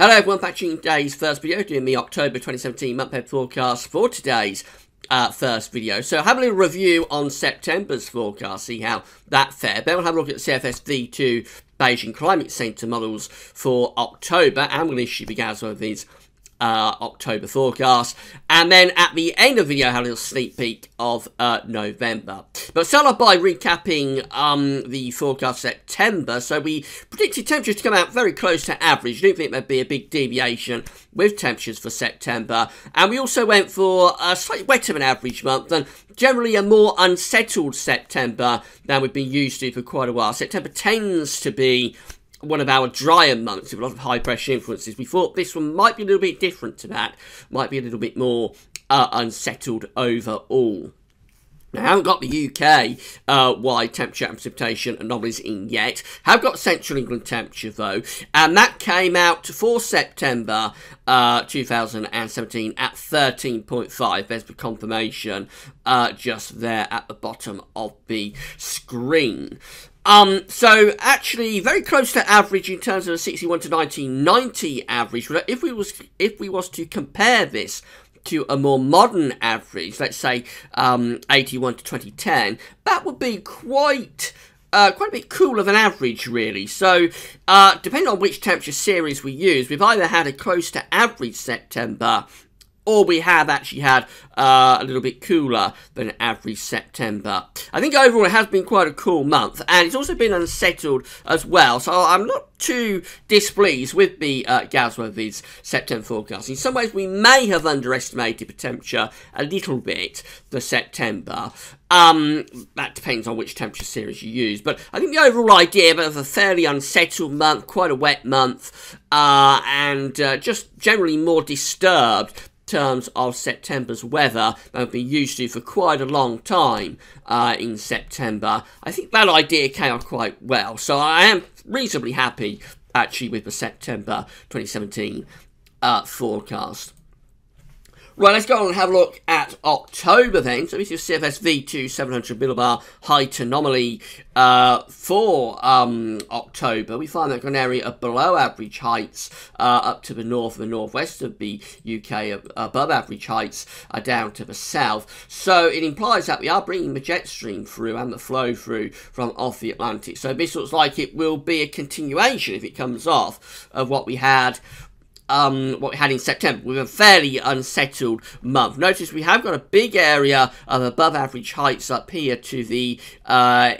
Hello everyone, back to today's first video, doing the October 2017 month-ahead forecast for today's first video. So have a little review on September's forecast, see how that fared. Then we'll have a look at the CFS V2 Beijing Climate Centre models for October, and we'll issue the GASWA of these October forecast, and then at the end of the video have a little sneak peek of November. But start off by recapping the forecast September. So we predicted temperatures to come out very close to average. Didn't think there'd be a big deviation with temperatures for September, and we also went for a slightly wetter than average month and generally a more unsettled September than we've been used to for quite a while. September tends to be one of our drier months with a lot of high pressure influences. We thought this one might be a little bit different to that, might be a little bit more unsettled overall. Now, I haven't got the UK wide temperature and precipitation anomalies in yet. Have got Central England temperature though, and that came out for September 2017 at 13.5. There's the confirmation just there at the bottom of the screen. So actually very close to average in terms of the 61 to 1990 average. If we was to compare this to a more modern average, let's say 81 to 2010, that would be quite a bit cooler than average, really. So, depending on which temperature series we use, we've either had a close to average September, or we have actually had a little bit cooler than average September. I think overall it has been quite a cool month, and it's also been unsettled as well, so I'm not too displeased with the GASWA of these September forecasts. In some ways we may have underestimated the temperature a little bit for September. That depends on which temperature series you use, but I think the overall idea of a fairly unsettled month, quite a wet month, and just generally more disturbed terms of September's weather than we've been used to for quite a long time in September. I think that idea came out quite well, so I am reasonably happy actually with the September 2017 forecast. Right, let's go on and have a look at October then. So this is CFS V2 700 millibar height anomaly for October. We find that an area of below average heights up to the north and the northwest of the UK, above average heights down to the south. So it implies that we are bringing the jet stream through and the flow through from off the Atlantic. So this looks like it will be a continuation, if it comes off, of what we had in September, with a fairly unsettled month. Notice we have got a big area of above average heights up here to the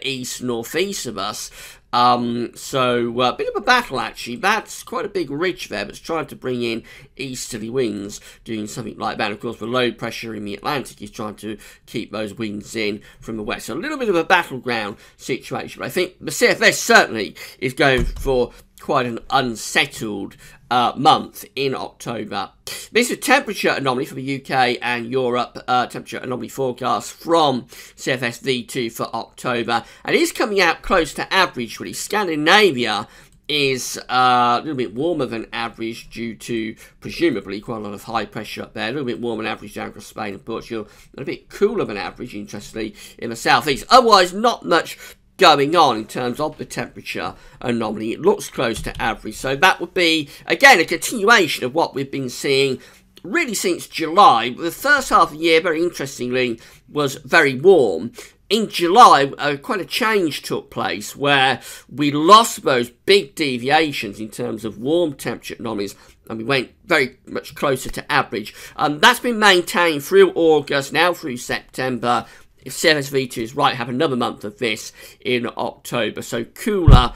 east-northeast of us. So a bit of a battle actually. That's quite a big ridge there, but it's trying to bring in easterly winds, doing something like that. Of course, the low pressure in the Atlantic is trying to keep those winds in from the west. So a little bit of a battleground situation. But I think the CFS certainly is going for quite an unsettled month in October. This is a temperature anomaly for the UK and Europe, temperature anomaly forecast from CFS V2 for October, and it is coming out close to average really. Scandinavia is a little bit warmer than average due to, presumably, quite a lot of high pressure up there. A little bit warmer than average down across Spain and Portugal. A bit cooler than average, interestingly, in the southeast. Otherwise, not much going on in terms of the temperature anomaly. It looks close to average, so that would be again a continuation of what we've been seeing really since July. The first half of the year, very interestingly, was very warm. In July, quite a change took place where we lost those big deviations in terms of warm temperature anomalies, and we went very much closer to average. That's been maintained through August, now through September. If CFS V2 is right, have another month of this in October. So cooler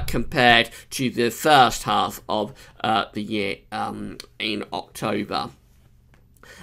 compared to the first half of the year in October.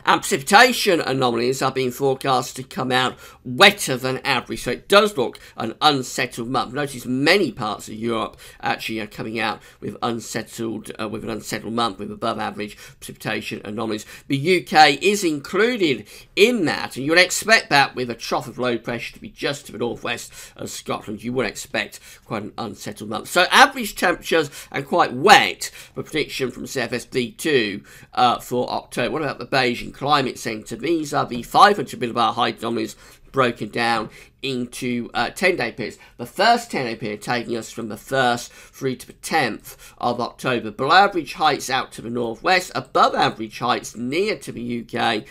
And precipitation anomalies are being forecast to come out wetter than average, so it does look an unsettled month. Notice many parts of Europe actually are coming out with an unsettled month with above average precipitation anomalies. The UK is included in that, and you would expect that with a trough of low pressure to be just to the northwest of Scotland. You would expect quite an unsettled month. So average temperatures and quite wet for prediction from CFS V2 for October. What about the Beijing Climate Centre? These are the 500 millibar height anomalies broken down into 10-day periods. The first 10-day period taking us from the 1st through to the 10th of October. Below average heights out to the northwest, above average heights near to the UK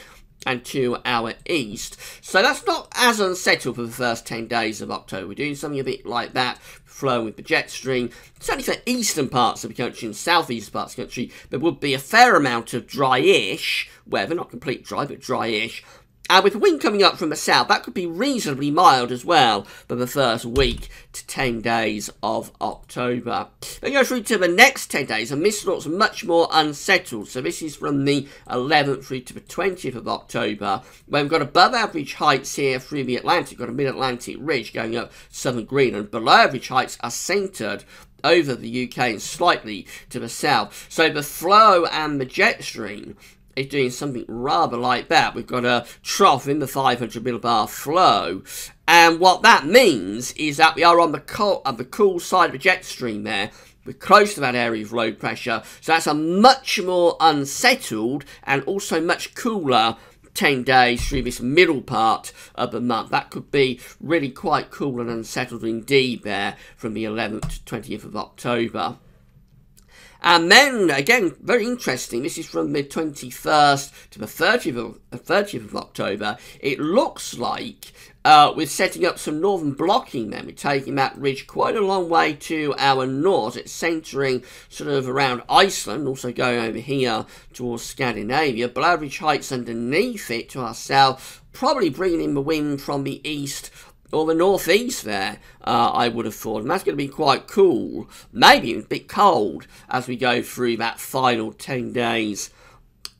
and to our east. So that's not as unsettled for the first 10 days of October. We're doing something a bit like that, flowing with the jet stream. Certainly for eastern parts of the country and southeast parts of the country, there would be a fair amount of dry-ish weather, not complete dry, but dry-ish. And with wind coming up from the south, that could be reasonably mild as well for the first week to 10 days of October. Then go through to the next 10 days, and this looks much more unsettled. So this is from the 11th through to the 20th of October, where we've got above average heights here through the Atlantic. We've got a mid-Atlantic ridge going up southern Greenland. Below average heights are centred over the UK and slightly to the south. So the flow and the jet stream is doing something rather like that. We've got a trough in the 500 millibar flow, and what that means is that we are on the cool side of the jet stream there. We're close to that area of low pressure, so that's a much more unsettled and also much cooler 10 days through this middle part of the month. That could be really quite cool and unsettled indeed there from the 11th to 20th of October. And then, again, very interesting, this is from the 21st to the 30th of October. It looks like we're setting up some northern blocking then. We're taking that ridge quite a long way to our north. It's centering sort of around Iceland, also going over here towards Scandinavia. Below average heights underneath it to our south, probably bringing in the wind from the east or the northeast there, I would have thought. And that's going to be quite cool, maybe a bit cold as we go through that final 10 days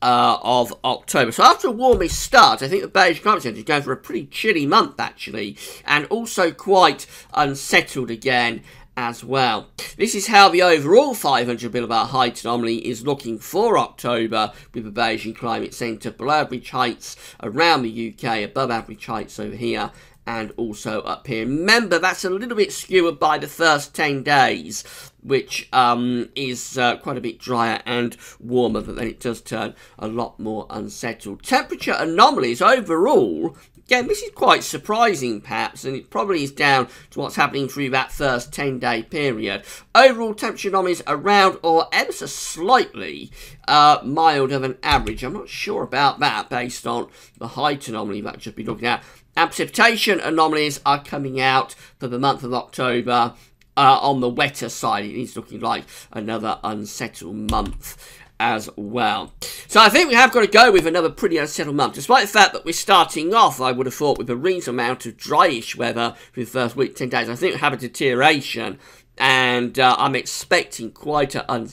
of October. So after a warmish start, I think the Beige Climate Centre is going for a pretty chilly month, actually, and also quite unsettled again as well. This is how the overall 500 millibar height anomaly is looking for October with the Beijing Climate Centre. Below average heights around the UK, above average heights over here, and also up here. Remember, that's a little bit skewered by the first 10 days, which is quite a bit drier and warmer, but then it does turn a lot more unsettled. Temperature anomalies overall, again, this is quite surprising perhaps, and it probably is down to what's happening through that first 10-day period. Overall temperature anomalies around or ever so slightly milder than average. I'm not sure about that based on the height anomaly that I should be looking at. And precipitation anomalies are coming out for the month of October on the wetter side. It is looking like another unsettled month as well. So I think we have got to go with another pretty unsettled month. Despite the fact that we're starting off, I would have thought, with a reasonable amount of dryish weather for the first week, 10 days. I think we have a deterioration, and I'm expecting quite an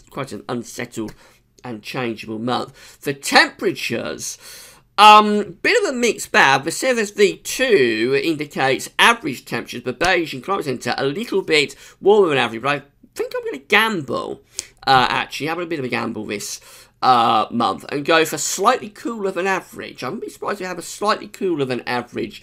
unsettled and changeable month. The temperatures, bit of a mixed bag. The CFSV2 indicates average temperatures, but Beijing Climate Centre a little bit warmer than average, but I think I'm going to gamble, actually, have a bit of a gamble this month and go for slightly cooler than average. I wouldn't be surprised to have a slightly cooler than average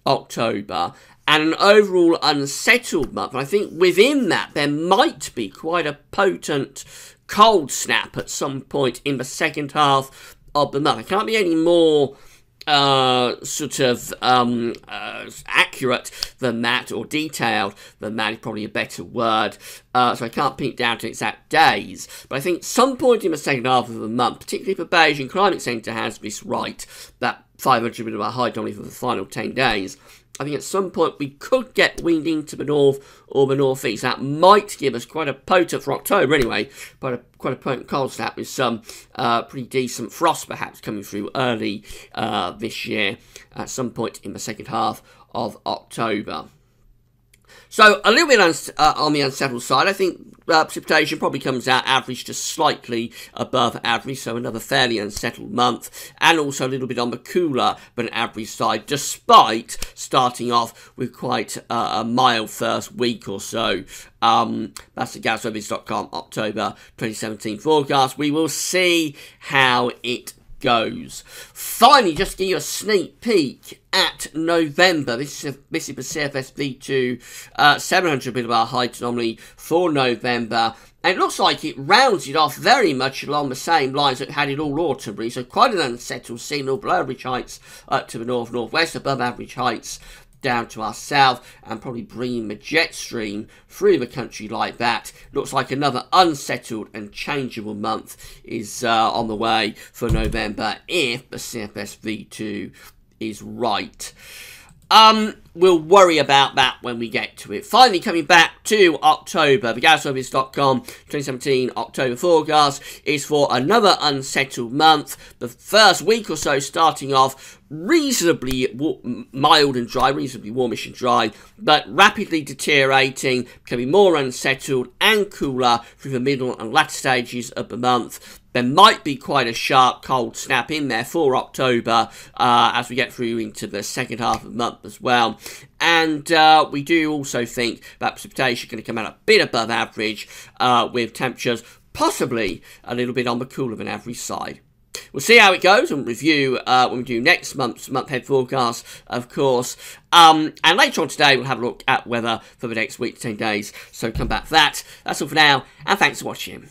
October and an overall unsettled month. And I think within that there might be quite a potent cold snap at some point in the second half of the month. I can't be any more accurate than that, or detailed than that is probably a better word, so I can't pin it down to exact days, but I think some point in the second half of the month, particularly for Beijing Climate Centre has this right, that 500 millibar high only for the final 10 days. I think at some point we could get wind into the north or the northeast. That might give us quite a potent, for October anyway, quite a potent cold snap with some pretty decent frost perhaps coming through early this year at some point in the second half of October. So a little bit on the unsettled side. I think precipitation probably comes out average to slightly above average, so another fairly unsettled month, and also a little bit on the cooler but average side, despite starting off with quite a mild first week or so. That's the GavsWeatherVids.com October 2017 forecast. We will see how it goes. Finally, just to give you a sneak peek at November. This is the CFSV2 700 millibar height anomaly for November, And it looks like it rounds it off very much along the same lines that had it all autumn, really. So quite an unsettled scene, all below average heights up to the north-northwest, above average heights down to our south, and probably bringing the jet stream through the country like that. Looks like another unsettled and changeable month is on the way for November if the CFS V2 is right. We'll worry about that when we get to it. Finally, coming back to October, the GaussOrbis.com 2017 October forecast is for another unsettled month. The first week or so starting off reasonably mild and dry, reasonably warmish and dry, but rapidly deteriorating, becoming more unsettled and cooler through the middle and latter stages of the month. There might be quite a sharp cold snap in there for October as we get through into the second half of the month as well. And we do also think that precipitation is going to come out a bit above average with temperatures possibly a little bit on the cooler than average side. We'll see how it goes and review when we do next month's month-ahead forecast, of course. And later on today, we'll have a look at weather for the next week to 10 days. So come back for that. That's all for now, and thanks for watching.